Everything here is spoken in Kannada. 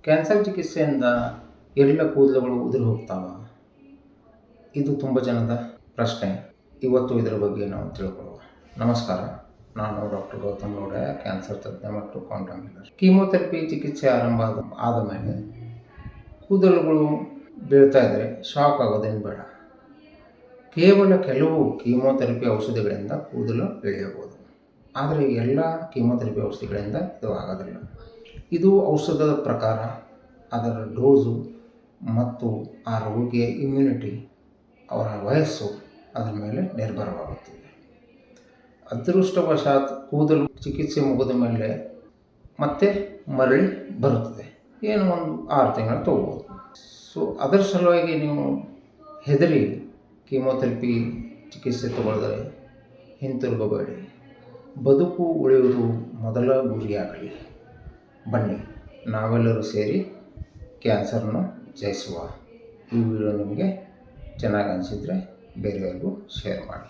ಕ್ಯಾನ್ಸರ್ ಚಿಕಿತ್ಸೆಯಿಂದ ಎಲ್ಲ ಕೂದಲುಗಳು ಉದುರಿ ಹೋಗ್ತಾವ? ಇದು ತುಂಬ ಜನದ ಪ್ರಶ್ನೆ. ಇವತ್ತು ಇದರ ಬಗ್ಗೆ ನಾವು ತಿಳ್ಕೊಳ್ಳುವ. ನಮಸ್ಕಾರ, ನಾನು ಡಾಕ್ಟರ್ ಗೌತಮ್ ಲೋಡೆ, ಕ್ಯಾನ್ಸರ್ ತಜ್ಞ ಮತ್ತು ಕ್ವಾಂಟಮ್ ಹೀಲರ್. ಕೀಮೋಥೆರಪಿ ಚಿಕಿತ್ಸೆ ಆರಂಭ ಆದ ಮೇಲೆ ಕೂದಲುಗಳು ಬೀಳ್ತಾ ಇದ್ದರೆ ಶಾಕ್ ಆಗೋದೇನು ಬೇಡ. ಕೇವಲ ಕೆಲವು ಕೀಮೋಥೆರಪಿ ಔಷಧಿಗಳಿಂದ ಕೂದಲು ಬೆಳೆಯಬಹುದು. ಆದರೆ ಎಲ್ಲ ಕೀಮೋಥೆರಪಿ ಔಷಧಿಗಳಿಂದ ಇದು ಆಗೋದಿಲ್ಲ. ಇದು ಔಷಧದ ಪ್ರಕಾರ, ಅದರ ಡೋಸು ಮತ್ತು ಆ ರೋಗಿಯ ಇಮ್ಯುನಿಟಿ, ಅವರ ವಯಸ್ಸು ಅದರ ಮೇಲೆ ನಿರ್ಭರವಾಗುತ್ತದೆ. ಅದೃಷ್ಟವಶಾತ್ ಕೂದಲು ಚಿಕಿತ್ಸೆ ಮುಗಿದ ಮೇಲೆ ಮತ್ತೆ ಮರಳಿ ಬರುತ್ತದೆ. ಏನು ಒಂದು 6 ತಿಂಗಳು ತೊಗೋಬೋದು. ಸೊ ಅದರ ಸಲುವಾಗಿ ನೀವು ಹೆದರಿ ಕೀಮೋಥೆರಪಿ ಚಿಕಿತ್ಸೆ ತಗೊಳ್ದರೆ ಹಿಂತಿರುಗಬೇಡಿ. ಬದುಕು ಉಳಿಯುವುದು ಮೊದಲ ಗುರಿಯಾಗಲಿ. ಬನ್ನಿ, ನಾವೆಲ್ಲರೂ ಸೇರಿ ಕ್ಯಾನ್ಸರ್ನ ಜಯಿಸುವ. ಈ ವಿಡಿಯೋ ನಿಮಗೆ ಚೆನ್ನಾಗಿ ಅನಿಸಿದರೆ ಬೇರೆಯವ್ರಿಗೂ ಶೇರ್ ಮಾಡಿ.